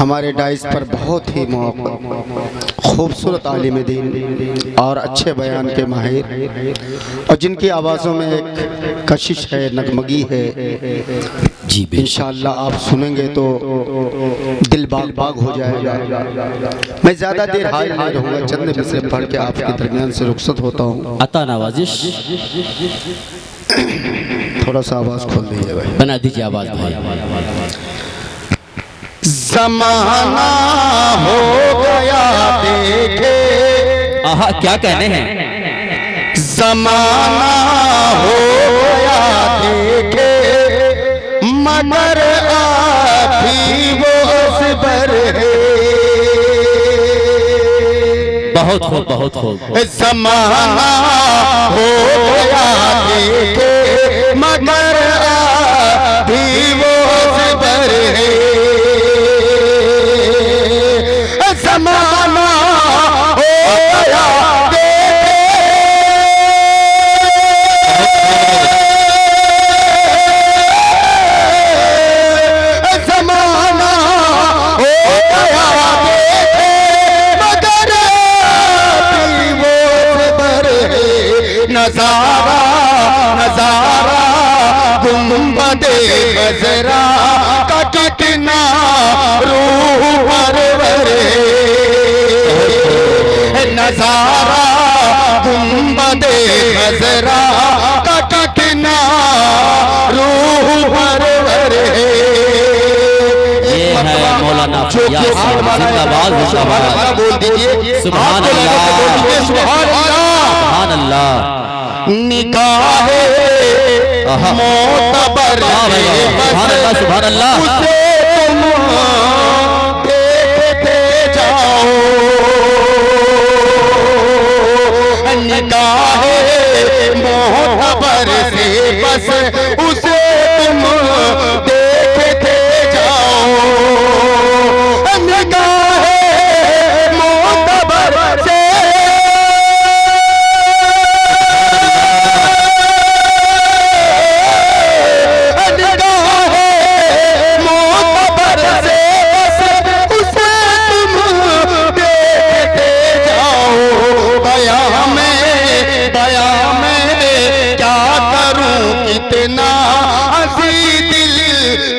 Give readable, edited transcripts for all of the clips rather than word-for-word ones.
हमारे डाइस पर बहुत ही खूबसूरत आलिम दीन और अच्छे बयान के माहिर, और जिनकी आवाज़ों में एक कशिश है, नगमगी है जी। इंशाअल्लाह आप सुनेंगे तो दिल बाग बाग हो जाएगा। मैं ज़्यादा देर हाय नहीं रहूँगा, चंद मिसरे पढ़ के आपके दरमियान से रुखसत होता हूँ। अता नवाजिश थोड़ा सा आवाज़ खोल दीजिए भाई, बना दीजिए आवाज़ भाई। ज़माना हो गया देखे, आहा क्या कहने हैं। ज़माना हो गया देखे, मगर अभी वो असबर है। बहुत खूब, बहुत खूब। ज़माना हो गया देखे, मगर अभी वो असबर है। ज़माना हो गया देखे, ज़माना हो गया देखे, मगर अभी वो असबर है। नज़ारा नज़ारा गुंबदे खज़रा का कितना रूह परवर है। नज़ारा गुंबदे खज़रा का कितना रूह परवर है। ये है मौलाना जिंदाबाद जिंदाबाद। बोल दीजिए सुभान अल्लाह, सुभान अल्लाह। निकाहे मोतबर सुभान अल्लाह, सुभान अल्लाह। उसे तुम देखते जाओ। निकाहे मोतबर से बस उसे तुम देखते जाओ। निकाहे मोतबर से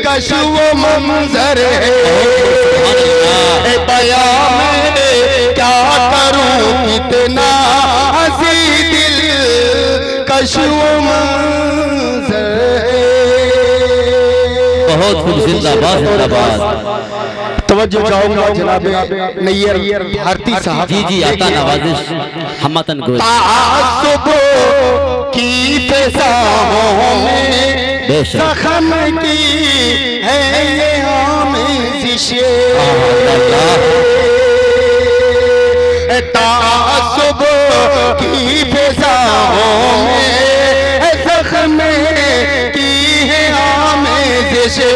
कशो मंजर है। बया में क्या करूं कितना हंसी दिल कशो मंजर है। बहुत खूब, जिंदाबाद जिंदाबाद। तवज्जो चाहूंगा जनाब नैयर भारती साहब। जी जी, अता नवाजिश हमतन गोश। तासुब की फिजाओं में ज़ख्म की है ये आमिज़िशे। तासुब की फिजाओं में ज़ख्म की है आमिज़िशे।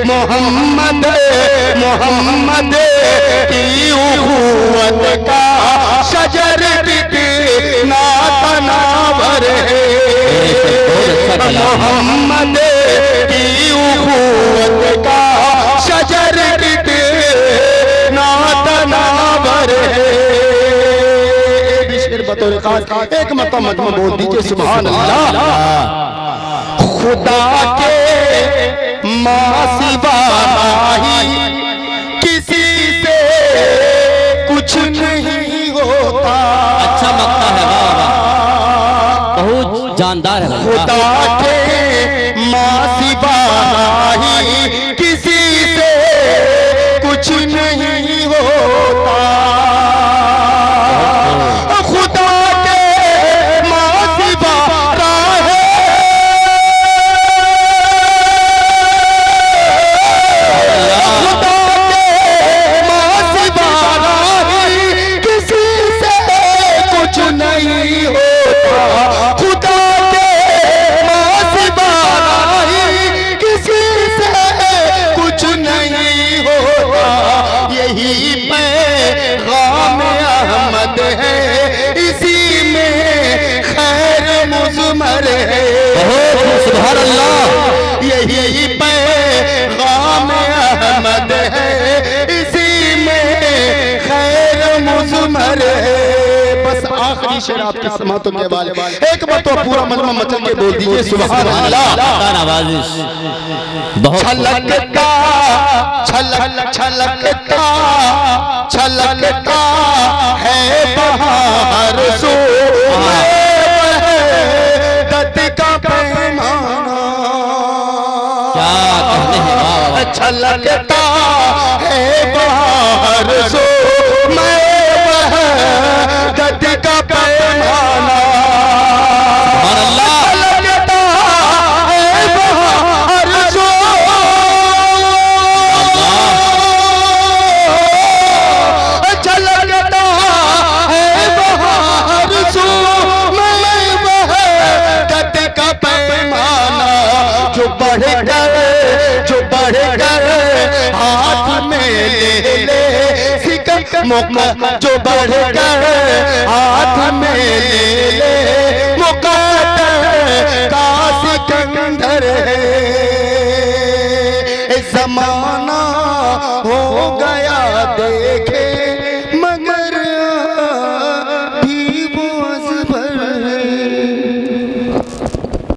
मोहम्मद मोहम्मद की उखुवत का शजर कितना तनावर है। मोहम्मद की उखुवत का शजर कितना तनावर है। बतौर खास एक मरतबा बोल दीजिए सुभान अल्लाह। खुदा के माँ सिवा नहीं किसी से कुछ नहीं होता। अच्छा मक्ता है, बहुत जानदार है। खुदा के माँ सिवा नहीं किसी से कुछ नहीं होता। खुदा के माँ सिवा नहीं होता। खुदा के माँ सिवा सुभान अल्लाह। यही पैगाम अहमद है, इसी में खैर मुज़मर है। बस आखिरी शेर आपकी समातों के वाले, एक बार तो पूरा मजमा मचल के बोल दीजिए सुभान अल्लाह। का नवाजिश बहुत छलकता छलक छलकता छलकता है बहार सो दत का पैमाना। क्या कहने हैं, वाह वाह। छलकता है बहार सो मैं दत का पैमाना। सुभान अल्लाह। छलकता है बहार सो छलकता है बहार सो मैं वहदत का पैमाना। जो बढ़ कर हाथ में ले ले सिकंद मौका, जो बढ़ कर हाथ में ले ले मुकद्दर का सिकंदर है। जमाना हो गया देख